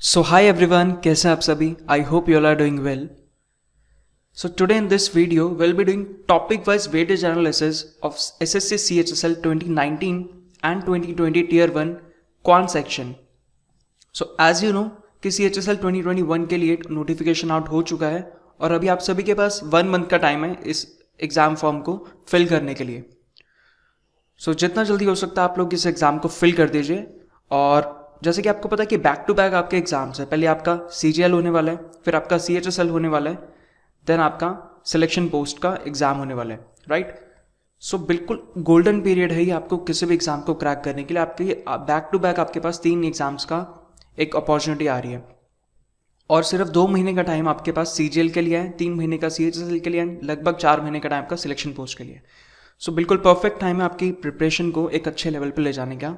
So hi everyone, कैसे हैं आप सभी? I hope you all are doing well. So today in this video we'll be doing topic wise weightage analysis of SSC CHSL 2019 and 2020 Tier 1 Quant section. So as you know कि CHSL 2021 के लिए notification out हो चुका है और अभी आप सभी के पास 1 मंथ का टाइम है इस एग्ज़ाम फॉर्म को फिल करने के लिए. सो जितना जल्दी हो सकता है आप लोग इस एग्ज़ाम को फिल कर दीजिए. और जैसे कि आपको पता है कि बैक टू बैक आपके एग्जाम्स है. पहले आपका CGL होने वाला है, फिर आपका CHSL होने वाला है, देन आपका सिलेक्शन पोस्ट का एग्जाम होने वाला है, राइट. सो बिल्कुल गोल्डन पीरियड है ये आपको किसी भी एग्जाम को क्रैक करने के लिए. आपके बैक टू बैक आपके पास 3 एग्जाम्स का एक अपॉर्चुनिटी आ रही है और सिर्फ 2 महीने का टाइम आपके पास CGL के लिए है, 3 महीने का CHSL के लिए है, लगभग 4 महीने का टाइम आपका सिलेक्शन पोस्ट के लिए. सो बिल्कुल परफेक्ट टाइम है आपकी प्रिपरेशन को एक अच्छे लेवल पर ले जाने का.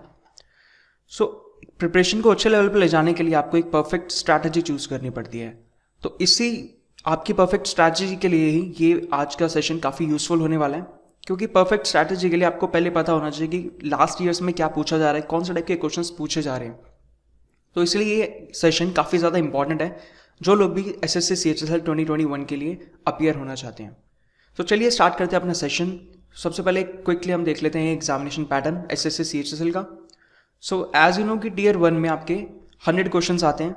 सो प्रिपरेशन को अच्छे लेवल पर ले जाने के लिए आपको एक परफेक्ट स्ट्रैटेजी चूज करनी पड़ती है. तो इसी आपकी परफेक्ट स्ट्रैटेजी के लिए ही ये आज का सेशन काफ़ी यूजफुल होने वाला है, क्योंकि परफेक्ट स्ट्रैटेजी के लिए आपको पहले पता होना चाहिए कि लास्ट ईयर्स में क्या पूछा जा रहा है, कौन से टाइप के क्वेश्चंस पूछे जा रहे हैं. तो इसलिए ये सेशन काफ़ी ज़्यादा इंपॉर्टेंट है जो लोग भी SSC CHSL 2021 के लिए अपीयर होना चाहते हैं. तो चलिए स्टार्ट करते हैं अपना सेशन. सबसे पहले क्विकली हम देख लेते हैं एग्जामिनेशन पैटर्न SSC CHSL का. सो एज यू नो कि टीयर 1 में आपके 100 क्वेश्चंस आते हैं,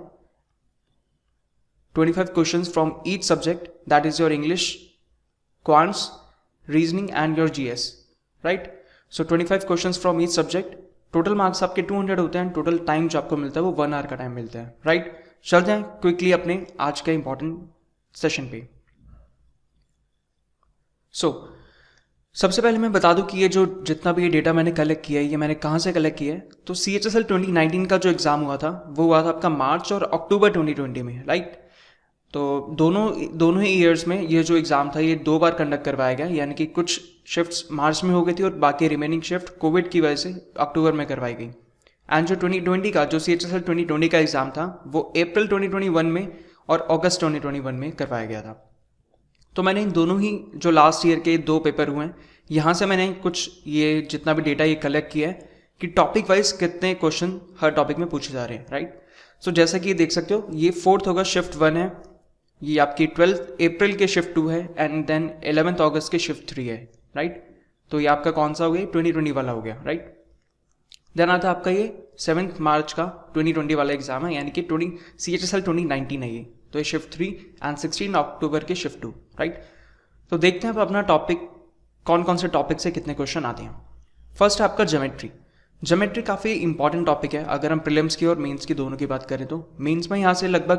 25 questions from each subject, that is your English, quants, reasoning and your GS, right. So 25 questions from each subject, total marks आपके 200 होते हैं. Total time जो आपको मिलता है वो 1 आवर का टाइम मिलता है, राइट. चलते हैं क्विकली अपने आज के इंपॉर्टेंट सेशन पे. सबसे पहले मैं बता दूं कि ये जो जितना भी ये डेटा मैंने कलेक्ट किया है ये मैंने कहाँ से कलेक्ट किया है. तो CHSL 2019 का जो एग्ज़ाम हुआ था वो हुआ था आपका मार्च और अक्टूबर 2020 में, राइट. तो दोनों ही ईयर्स में ये जो एग्ज़ाम था ये 2 बार कंडक्ट करवाया गया, यानी कि कुछ शिफ्ट्स मार्च में हो गई थी और बाकी रिमेनिंग शिफ्ट कोविड की वजह से अक्टूबर में करवाई गई. एंड जो 2020 का जो CHSL 2020 का एग्ज़ाम था वो अप्रैल 2021 में और अगस्त 2021 में करवाया गया था. तो मैंने इन दोनों ही जो लास्ट ईयर के 2 पेपर हुए हैं यहाँ से मैंने कुछ ये जितना भी डेटा ये कलेक्ट किया है कि टॉपिक वाइज कितने क्वेश्चन हर टॉपिक में पूछे जा रहे हैं, राइट. सो जैसा कि ये देख सकते हो ये 4th अगस्त शिफ्ट 1 है, ये आपकी 12th अप्रैल के शिफ्ट 2 है एंड देन 11th अगस्त के शिफ्ट 3 है, राइट. तो ये आपका कौन सा हो गया, 2020 वाला हो गया, राइट. देन आता है आपका ये 7 मार्च का 2020 वाला एग्जाम है, यानी कि CHSL 2019 है ये. तो ये शिफ्ट 3 एंड 16 अक्टूबर के शिफ्ट 2, राइट. तो देखते हैं अब अपना टॉपिक कौन कौन से टॉपिक से कितने क्वेश्चन आते हैं. फर्स्ट है आपका ज्योमेट्री काफ़ी इंपॉर्टेंट टॉपिक है. अगर हम प्रीलिम्स की और मेंस की दोनों की बात करें तो मेंस में यहाँ से लगभग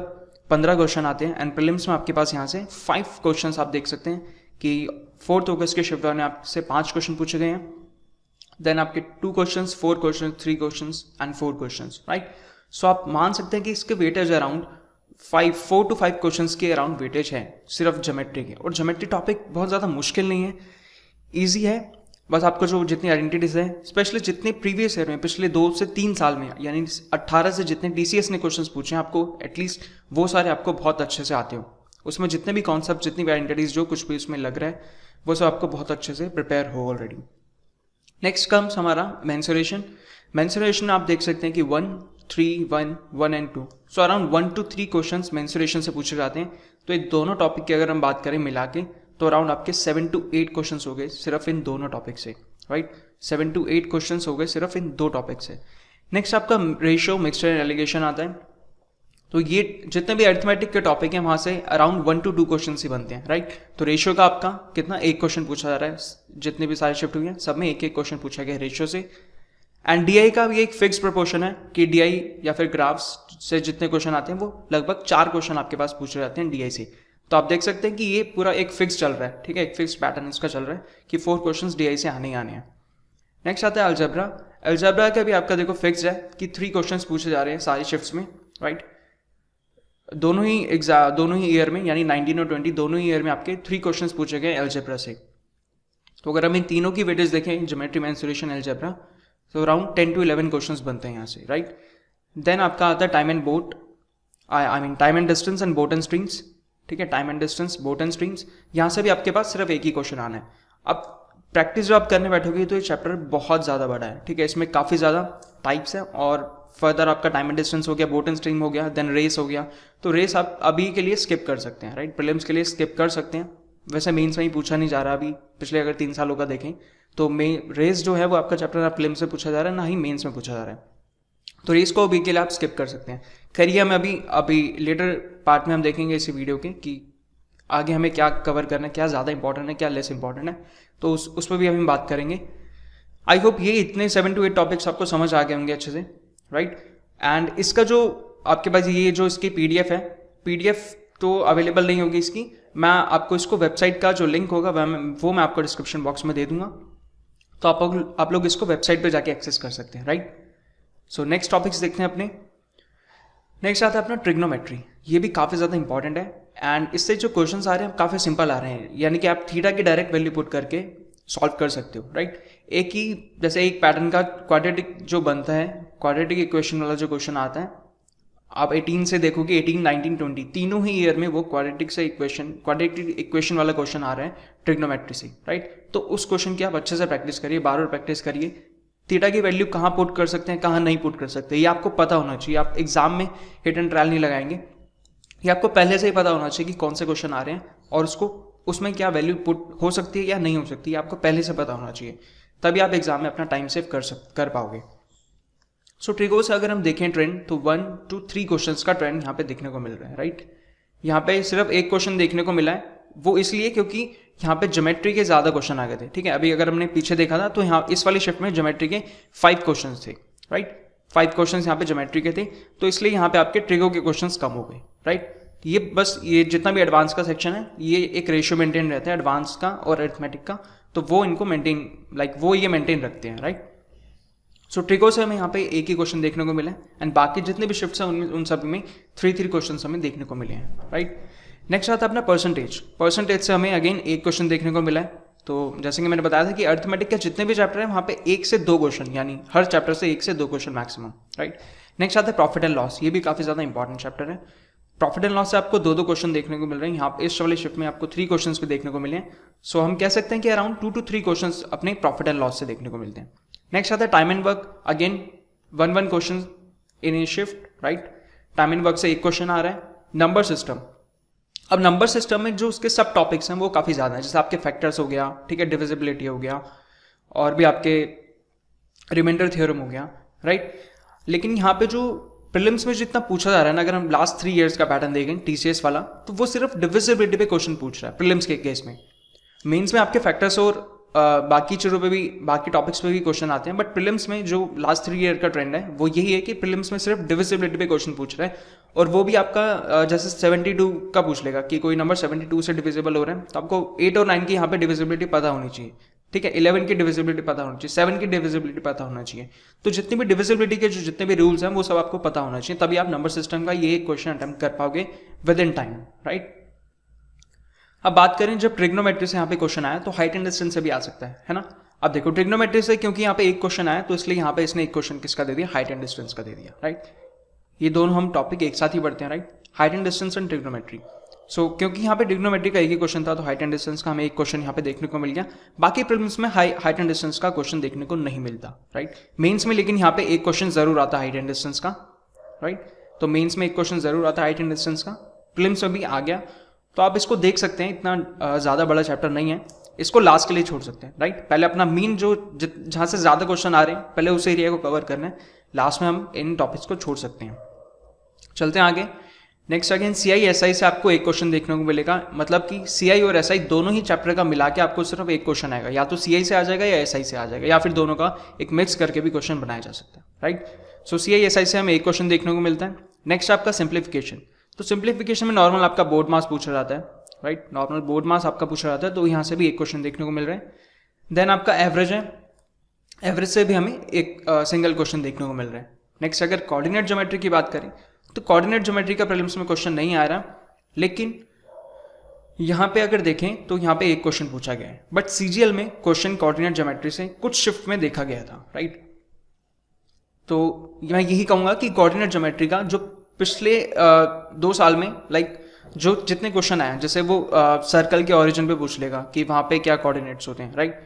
15 क्वेश्चन आते हैं एंड प्रीलिम्स में आपके पास यहाँ से 5 क्वेश्चन आप देख सकते हैं कि 4th अगस्त के शिफ्ट 1 में आपसे 5 क्वेश्चन पूछे गए हैं. देन आपके 2 question, 4 question, 3 question and 4 question, right. So आप मान सकते हैं कि इसके वेटेज अराउंड 4 to 5 क्वेश्चन के अराउंड वेटेज है सिर्फ ज्योमेट्री के. और ज्योमेट्री टॉपिक बहुत ज़्यादा मुश्किल नहीं है, ईजी है. बस आपको जो जितनी आइडेंटिटीज है, स्पेशली जितने प्रीवियस ईयर में पिछले 2 से 3 साल में यानी 18 से जितने DCS ने क्वेश्चंस पूछे हैं आपको एटलीस्ट वो सारे आपको बहुत अच्छे से आते हो. उसमें जितने भी कॉन्सेप्ट, जितनी भी आइडेंटिटीज जो कुछ भी उसमें लग रहा है वो सब आपको बहुत अच्छे से प्रिपेयर हो ऑलरेडी. नेक्स्ट कम्स हमारा मेंसुरेशन आप देख सकते हैं कि 1, 3, 1 and 2. So around 1 to 3 question mensuration से पूछे जाते हैं. तो ये दोनों टॉपिक की अगर हम बात करें मिला के तो अराउंड आपके 7 to 8 क्वेश्चन हो गए सिर्फ इन दोनों टॉपिक से, राइट. 7 to 8 क्वेश्चन हो गए सिर्फ इन 2 टॉपिक से. नेक्स्ट आपका रेशियो, मिक्सचर एंड एलिगेशन आता है. तो ये जितने भी अरिथमेटिक के टॉपिक हैं वहाँ से अराउंड 1 to 2 क्वेश्चन ही बनते हैं, राइट. तो रेशियो का आपका कितना 1 क्वेश्चन पूछा जा रहा है. जितने भी सारे शिफ्ट हुए हैं सब में 1 क्वेश्चन पूछा गया रेशियो से. एंड DI का भी एक फिक्स प्रोपोर्शन है कि DI या फिर ग्राफ्स से जितने क्वेश्चन आते हैं वो लगभग 4 क्वेश्चन आपके पास पूछे जाते हैं DI से. तो आप देख सकते हैं कि ये पूरा एक फिक्स चल रहा है, ठीक है, एक फिक्स पैटर्न इसका चल रहा है कि 4 क्वेश्चंस DI से आने ही आने हैं. नेक्स्ट आता है अलजेब्रा का भी आपका देखो फिक्स है कि 3 क्वेश्चंस पूछे जा रहे हैं सारी शिफ्ट्स में, राइट. दोनों ही ईयर में यानी 19 और 20 दोनों ही ईयर में आपके 3 क्वेश्चंस पूछे गए अलजेब्रा से. तो अगर हम इन तीनों की वेटेज देखें, ज्योमेट्री, मेंसुरेशन, अलजेब्रा, तो अराउंड 10 to 11 क्वेश्चंस बनते हैं यहाँ से, राइट. देन आपका आता है time and distance and boat and strings, ठीक है. Time and distance, boat and strings, यहाँ से भी आपके पास सिर्फ 1 ही क्वेश्चन आना है. अब प्रैक्टिस जो आप करने बैठोगे तो ये चैप्टर बहुत ज़्यादा बड़ा है, ठीक है. इसमें काफ़ी ज़्यादा टाइप्स हैं और फर्दर आपका टाइम एंड डिस्टेंस हो गया, बोट एंड स्ट्रीम हो गया, देन रेस हो गया। तो रेस आप अभी के लिए स्किप कर सकते हैं, राइट, प्रीलिम्स के लिए स्किप कर सकते हैं। वैसे मेंस में ही पूछा नहीं जा रहा अभी, पिछले अगर 3 सालों का देखें तो रेस जो है वो आपका चैप्टर प्रीलिम्स से पूछा जा रहा है, ना ही मेंस में पूछा जा रहा है। तो रेस को अभी के लिए आप स्किप कर सकते हैं। करिए हम अभी लेटर पार्ट में हम देखेंगे इसी वीडियो के कि आगे हमें क्या कवर करना है, क्या ज़्यादा इंपॉर्टेंट है, क्या लेस इंपॉर्टेंट है, तो उस पर भी हम बात करेंगे। आई होप ये इतने 7 to 8 टॉपिक्स आपको समझ आ गए होंगे अच्छे से, राइट। एंड इसका जो आपके पास ये जो इसकी पीडीएफ है, पीडीएफ तो अवेलेबल नहीं होगी इसकी, मैं आपको इसको वेबसाइट का जो लिंक होगा वो मैं आपको डिस्क्रिप्शन बॉक्स में दे दूंगा, तो आप लोग इसको वेबसाइट पर जाके एक्सेस कर सकते हैं, राइट। सो नेक्स्ट टॉपिक्स देखते हैं अपने। नेक्स्ट आता है अपना ट्रिग्नोमेट्री। ये भी काफ़ी ज़्यादा इंपॉर्टेंट है एंड इससे जो क्वेश्चंस आ रहे हैं काफ़ी सिंपल आ रहे हैं, यानी कि आप थीटा की डायरेक्ट वैल्यू पुट करके सॉल्व कर सकते हो, राइट। एक ही जैसे एक पैटर्न का क्वाड्रेटिक जो बनता है, क्वाड्रेटिक इक्वेशन वाला जो क्वेश्चन आता है, आप 18 से देखोगे 18, 19, 20 तीनों ही ईयर में वो क्वाड्रेटिक इक्वेशन वाला क्वेश्चन आ रहा है ट्रिग्नोमेट्री से, राइट। तो उस क्वेश्चन की आप अच्छे से प्रैक्टिस करिए, बार बार प्रैक्टिस करिए। थीटा की वैल्यू कहाँ पुट कर सकते हैं, कहाँ नहीं पुट कर सकते, ये आपको पता होना चाहिए। आप एग्जाम में हिट एंड ट्रायल नहीं लगाएंगे, ये आपको पहले से ही पता होना चाहिए कि कौन से क्वेश्चन आ रहे हैं और उसमें क्या वैल्यू पुट हो सकती है या नहीं हो सकती है, आपको पहले से पता होना चाहिए, तभी आप एग्जाम में अपना टाइम सेव कर पाओगे। सो ट्रिगो से अगर हम देखें ट्रेंड, तो 1 to 3 क्वेश्चंस का ट्रेंड यहाँ पे देखने को मिल रहा है, राइट। यहाँ पे सिर्फ एक क्वेश्चन देखने को मिला है, वो इसलिए क्योंकि यहाँ पे ज्योमेट्री के ज़्यादा क्वेश्चन आ गए थे, ठीक है। अभी अगर हमने पीछे देखा था तो यहाँ इस वाली शिफ्ट में ज्योमेट्री के 5 क्वेश्चन थे, राइट। 5 क्वेश्चन यहाँ पे ज्योमेट्री के थे, तो इसलिए यहाँ पे आपके ट्रिगो के क्वेश्चन कम हो गए, राइट। ये जितना भी एडवांस का सेक्शन है, ये एक रेशियो मेंटेन रहता है एडवांस का और अरिथमेटिक का, तो वो इनको मेंटेन रखते हैं, राइट। सो ट्रिगो से हमें यहाँ पे एक ही क्वेश्चन देखने को मिला है एंड बाकी जितने भी शिफ्ट्स हैं उन सब में 3 क्वेश्चन हमें देखने को मिले हैं, राइट। नेक्स्ट आता है अपना परसेंटेज से हमें अगेन एक क्वेश्चन देखने को मिला है। तो जैसे कि मैंने बताया था कि अरिथमेटिक के जितने भी चैप्टर हैं वहाँ पे 1 से 2 क्वेश्चन, यानी हर चैप्टर से 1 से 2 क्वेश्चन मैक्सिमम, राइट। नेक्स्ट आता है प्रॉफिट एंड लॉस। ये भी काफ़ी ज़्यादा इंपॉर्टेंट चैप्टर है। प्रॉफिट एंड लॉस से आपको 2 क्वेश्चन देखने को मिल रहे हैं, यहाँ इस वाले शिफ्ट में आपको 3 क्वेश्चन भी देखने को मिले हैं। सो हम कह सकते हैं कि अराउंड 2 to 3 क्वेश्चन अपने प्रॉफिट एंड लॉस से देखने को मिलते हैं। नेक्स्ट आता है time and work, again 1 question in A shift, right. Time and work से एक क्वेश्चन आ रहा है। नंबर सिस्टम, अब नंबर सिस्टम में जो उसके सब टॉपिक्स हैं वो काफ़ी ज़्यादा हैं, जैसे आपके फैक्टर्स हो गया, ठीक है, डिविजिबिलिटी हो गया, और भी आपके रिमाइंडर थ्योरम हो गया, राइट। लेकिन यहाँ पे जो प्रीलिम्स में जितना पूछा जा रहा है ना, अगर हम लास्ट 3 इयर्स का पैटर्न देखें टीसीएस वाला, तो वो सिर्फ डिविजिबिलिटी पे क्वेश्चन पूछ रहा है प्रीलिम्स के केस में। मेंस में आपके फैक्टर्स और बाकी चीज़ों पे भी, बाकी टॉपिक्स पे भी क्वेश्चन आते हैं, बट प्रीलिम्स में जो लास्ट 3 ईयर का ट्रेंड है वो यही है कि प्रीलिम्स में सिर्फ डिविजिबिलिटी पे क्वेश्चन पूछ रहा है, और वो भी आपका जैसे 72 का पूछ लेगा कि कोई नंबर 72 से डिविजिबल हो रहा है, तो आपको 8 और 9 की यहाँ पे डिविजिबिलिटी पता होनी चाहिए, ठीक है। 11 की डिविजिबिलिटी पता होनी चाहिए, 7 की डिविजिबिलिटी पता होना चाहिए। तो जितनी भी डिविजिबिलिटी के जितने भी रूल्स हैं वो सब आपको पता होना चाहिए, तभी आप नंबर सिस्टम का ये क्वेश्चन अटेम्प्ट कर पाओगे विद इन टाइम, राइट। अब बात करें जब ट्रिग्नोमेट्री से यहाँ पे क्वेश्चन आया तो हाइट एंड डिस्टेंस से भी आ सकता है ना। अब देखो ट्रिग्नोमेट्री से क्योंकि यहाँ पे एक क्वेश्चन आया तो इसलिए यहाँ पे इसने एक क्वेश्चन किसका दे दिया, हाइट एंड डिस्टेंस का दे दिया, राइट। ये दोनों हम टॉपिक एक साथ ही पढ़ते हैं, right, height and distance and trigonometry. So क्योंकि यहाँ पे ट्रिग्नोमेट्री का एक ही क्वेश्चन था तो हाइट एंड डिस्टेंस का हमें एक क्वेश्चन यहाँ पे देखने को मिल गया। बाकी प्रीलिम्स में हाइट एंड डिस्टेंस का क्वेश्चन देखने को नहीं मिलता, राइट। मेंस में लेकिन यहाँ पे एक क्वेश्चन जरूर आता है हाइट एंड डिस्टेंस का, राइट। तो मेंस में एक क्वेश्चन जरूर आता है हाइट एंड डिस्टेंस का, प्रीलिम्स में भी आ गया, तो आप इसको देख सकते हैं। इतना ज़्यादा बड़ा चैप्टर नहीं है, इसको लास्ट के लिए छोड़ सकते हैं, राइट। पहले अपना मेन जो जहाँ से ज़्यादा क्वेश्चन आ रहे हैं पहले उस एरिया को कवर करना है, लास्ट में हम इन टॉपिक्स को छोड़ सकते हैं। चलते हैं आगे। नेक्स्ट अगेन CI/SI से आपको एक क्वेश्चन देखने को मिलेगा, मतलब कि CI और SI दोनों ही चैप्टर का मिला के आपको सिर्फ एक क्वेश्चन आएगा, या तो CI से आ जाएगा या SI से आ जाएगा, या फिर दोनों का एक मिक्स करके भी क्वेश्चन बनाया जा सकता है, राइट। सो CI/SI से हमें एक क्वेश्चन देखने को मिलता है। नेक्स्ट आपका सिंप्लीफिकेशन, तो सिंप्लीफिकेशन में नॉर्मल आपका बोर्ड मास पूछा जाता है, राइट, नॉर्मल बोर्ड मास आपका पूछा जाता है, तो यहाँ से भी एक क्वेश्चन देखने को मिल रहा है। देन आपका एवरेज है, एवरेज से भी हमें एक सिंगल क्वेश्चन देखने को मिल रहा है। नेक्स्ट अगर कोऑर्डिनेट ज्योमेट्री की बात करें तो कोऑर्डिनेट ज्योमेट्री का प्रीलिम्स में क्वेश्चन नहीं आ रहा, लेकिन यहाँ पे अगर देखें तो यहाँ पे एक क्वेश्चन पूछा गया है, बट CGL में क्वेश्चन कोऑर्डिनेट ज्योमेट्री से कुछ शिफ्ट में देखा गया था, राइट। तो मैं यही कहूँगा कि कोऑर्डिनेट ज्योमेट्री का जो पिछले 2 साल में जो जितने क्वेश्चन आए, जैसे वो सर्कल के ओरिजिन पे पूछ लेगा कि वहाँ पे क्या कोऑर्डिनेट्स होते हैं, राइट।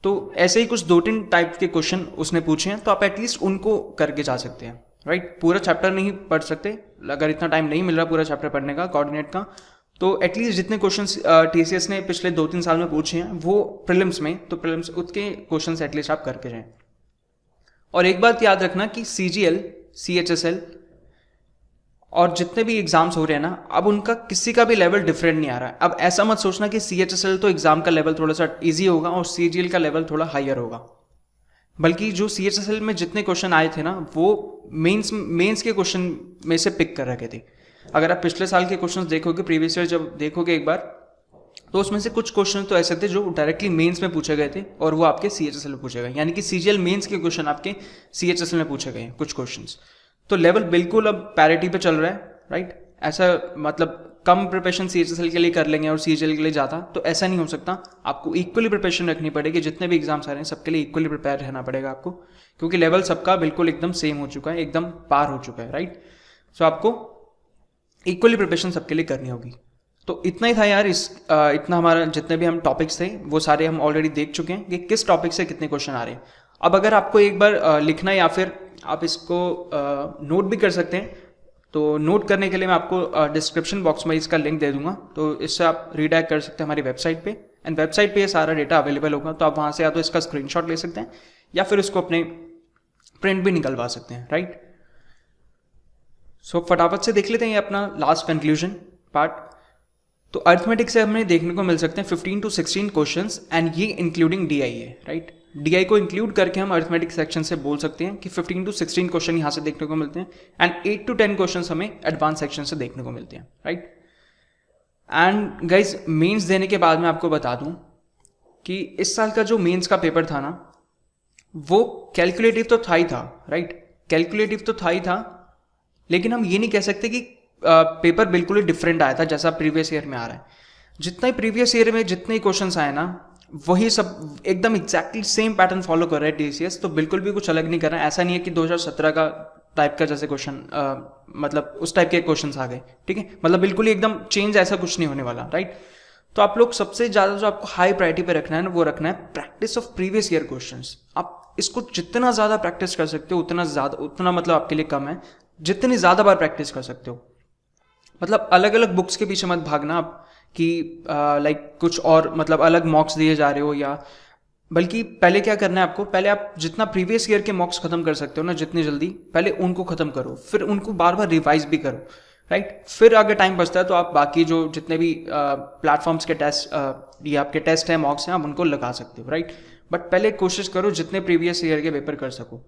तो ऐसे ही कुछ 2-3 टाइप के क्वेश्चन उसने पूछे हैं, तो आप एटलीस्ट उनको करके जा सकते हैं, राइट। पूरा चैप्टर नहीं पढ़ सकते, अगर इतना टाइम नहीं मिल रहा पूरा चैप्टर पढ़ने का कोऑर्डिनेट का, तो एटलीस्ट जितने क्वेश्चंस टीसीएस ने पिछले 2-3 साल में पूछे हैं वो प्रीलिम्स में, तो प्रीलिम्स उसके क्वेश्चंस एटलीस्ट आप करके जाएं। और एक बात याद रखना कि सीजीएल, सीएचएसएल और जितने भी एग्जाम्स हो रहे हैं ना, अब उनका किसी का भी लेवल डिफरेंट नहीं आ रहा है। अब ऐसा मत सोचना कि सीएचएसएल तो एग्जाम का लेवल थोड़ा सा इजी होगा और सीजीएल का लेवल थोड़ा हायर होगा, बल्कि जो सीएचएसएल में जितने क्वेश्चन आए थे ना वो मेंस के क्वेश्चन में से पिक कर रखे थे। अगर आप पिछले साल के क्वेश्चंस देखोगे, प्रीवियस ईयर जब देखोगे एक बार, तो उसमें से कुछ क्वेश्चन तो ऐसे थे जो डायरेक्टली मेंस में पूछे गए थे और वो आपके सीएचएसएल में पूछे गए, यानी कि सीजीएल मेंस के क्वेश्चन आपके सीएचएसएल में पूछे गए कुछ क्वेश्चंस। तो लेवल बिल्कुल अब पैरिटी पे चल रहा है, राइट। ऐसा मतलब कम प्रिपरेशन सीएचएसएल के लिए कर लेंगे और सीजीएल के लिए ज़्यादा, तो ऐसा नहीं हो सकता। आपको इक्वली प्रिपरेशन रखनी पड़ेगी, जितने भी एग्जाम्स आ रहे हैं सबके लिए इक्वली प्रिपेयर रहना पड़ेगा आपको, क्योंकि लेवल सबका बिल्कुल एकदम सेम हो चुका है, एकदम पार हो चुका है, राइट। सो आपको इक्वली प्रिपरेशन सबके लिए करनी होगी। तो इतना ही था यार, इतना हमारा जितने भी हम टॉपिक्स थे वो सारे हम ऑलरेडी देख चुके हैं कि किस टॉपिक से कितने क्वेश्चन आ रहे हैं। अब अगर आपको एक बार लिखना है या फिर आप इसको नोट भी कर सकते हैं, तो नोट करने के लिए मैं आपको डिस्क्रिप्शन बॉक्स में इसका लिंक दे दूंगा, तो इससे आप रीडायरेक्ट कर सकते हैं हमारी वेबसाइट पे, एंड वेबसाइट पे ये सारा डेटा अवेलेबल होगा, तो आप वहाँ से या तो इसका स्क्रीनशॉट ले सकते हैं या फिर इसको अपने प्रिंट भी निकलवा सकते हैं, राइट। सो फटाफट से देख लेते हैं ये अपना लास्ट कंक्लूजन पार्ट। तो अर्थमेटिक से हमें देखने को मिल सकते हैं 15 to 16 क्वेश्चंस, एंड ये इंक्लूडिंग डीआई है, राइट। डीआई को इंक्लूड करके हम अर्थमेटिक सेक्शन से बोल सकते हैं कि 15 to 16 क्वेश्चन यहाँ से देखने को मिलते हैं, एंड 8 to 10 क्वेश्चन हमें एडवांस सेक्शन से देखने को मिलते हैं, राइट। एंड गाइज मेंस देने के बाद मैं आपको बता दूं कि इस साल का जो मेंस का पेपर था ना, वो कैलकुलेटिव तो था ही था, राइट। कैलकुलेटिव तो था ही था, लेकिन हम ये नहीं कह सकते कि पेपर बिल्कुल ही डिफरेंट आया था जैसा प्रीवियस ईयर में आ रहा है। जितना ही प्रीवियस ईयर में जितने ही क्वेश्चंस आए ना, वही सब एकदम एग्जैक्टली सेम पैटर्न फॉलो कर रहा है टीसीएस, तो बिल्कुल भी कुछ अलग नहीं कर रहा है। ऐसा नहीं है कि 2017 का टाइप का जैसे क्वेश्चन, मतलब उस टाइप के क्वेश्चंस आ गए, ठीक है। मतलब बिल्कुल ही एकदम चेंज ऐसा कुछ नहीं होने वाला, राइट। तो आप लोग सबसे ज़्यादा जो आपको हाई प्रायोरिटी पे रखना है ना, वो रखना है practice of previous year questions. आप इसको जितना ज़्यादा प्रैक्टिस कर सकते हो उतना मतलब आपके लिए कम है, जितनी ज़्यादा बार प्रैक्टिस कर सकते हो। मतलब अलग अलग बुक्स के पीछे मत भागना आप कि लाइक कुछ और मतलब अलग मॉक्स दिए जा रहे हो, या बल्कि पहले क्या करना है आपको, पहले आप जितना प्रीवियस ईयर के मॉक्स खत्म कर सकते हो ना जितनी जल्दी, पहले उनको खत्म करो, फिर उनको बार बार रिवाइज भी करो, राइट। फिर अगर टाइम बचता है तो आप बाकी जो जितने भी प्लेटफॉर्म्स के टेस्ट या आपके टेस्ट है, मॉक्स हैं, आप उनको लगा सकते हो, राइट। बट पहले कोशिश करो जितने प्रीवियस ईयर के पेपर कर सको।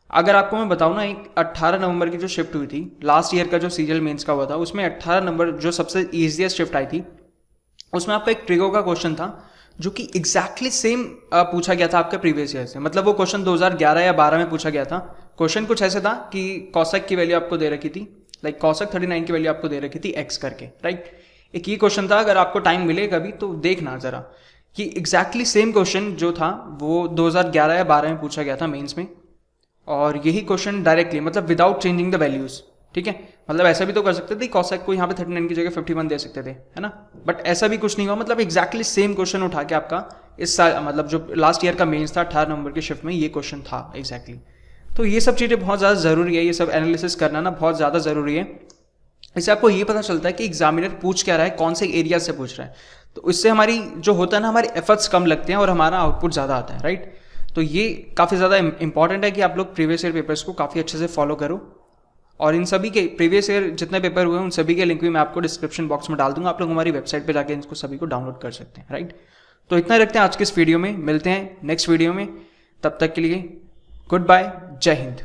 अगर आपको मैं बताऊं ना, एक 18 नवंबर की जो शिफ्ट हुई थी, लास्ट ईयर का जो सीजीएल मेंस का हुआ था, उसमें 18 नंबर जो सबसे ईजिएस्ट शिफ्ट आई थी, उसमें आपका एक ट्रिगो का क्वेश्चन था जो कि एग्जैक्टली सेम पूछा गया था आपके प्रीवियस ईयर से। मतलब वो क्वेश्चन 2011 या 12 में पूछा गया था। क्वेश्चन कुछ ऐसे था कि कॉसेक की वैल्यू आपको दे रखी थी, लाइक कॉसेक 39 की वैल्यू आपको दे रखी थी एक्स करके, राइट। एक ये क्वेश्चन था, अगर आपको टाइम मिले कभी तो देखना जरा कि एग्जैक्टली सेम क्वेश्चन जो था वो 2011 या 12 में पूछा गया था मेंस में, और यही क्वेश्चन डायरेक्टली मतलब विदाउट चेंजिंग द वैल्यूज, ठीक है। मतलब ऐसा भी तो कर सकते थे, कॉसेक को यहाँ पे 39 की जगह 51 दे सकते थे, है ना। बट ऐसा भी कुछ नहीं हुआ, मतलब एग्जैक्टली सेम क्वेश्चन उठा के आपका इस साल मतलब जो लास्ट ईयर का मेंस था 18 नंबर की शिफ्ट में, ये क्वेश्चन था एग्जैक्टली। तो ये सब चीज़ें बहुत ज़्यादा ज़रूरी है, ये सब एनालिसिस करना ना बहुत ज़्यादा ज़रूरी है। इससे आपको ये पता चलता है कि एग्जामिनर पूछ क्या रहा है, कौन से एरिया से पूछ रहा है। तो इससे हमारी जो होता है ना, हमारे एफर्ट्स कम लगते हैं और हमारा आउटपुट ज़्यादा आता है, राइट। तो ये काफ़ी ज़्यादा इंपॉर्टेंट है कि आप लोग प्रीवियस ईयर पेपर्स को काफ़ी अच्छे से फॉलो करो, और इन सभी के प्रीवियस ईयर जितने पेपर हुए हैं उन सभी के लिंक भी मैं आपको डिस्क्रिप्शन बॉक्स में डाल दूंगा। आप लोग हमारी वेबसाइट पे जाके इनको सभी को डाउनलोड कर सकते हैं, राइट। तो इतना रखते हैं आज के इस वीडियो में, मिलते हैं नेक्स्ट वीडियो में, तब तक के लिए गुड बाय, जय हिंद।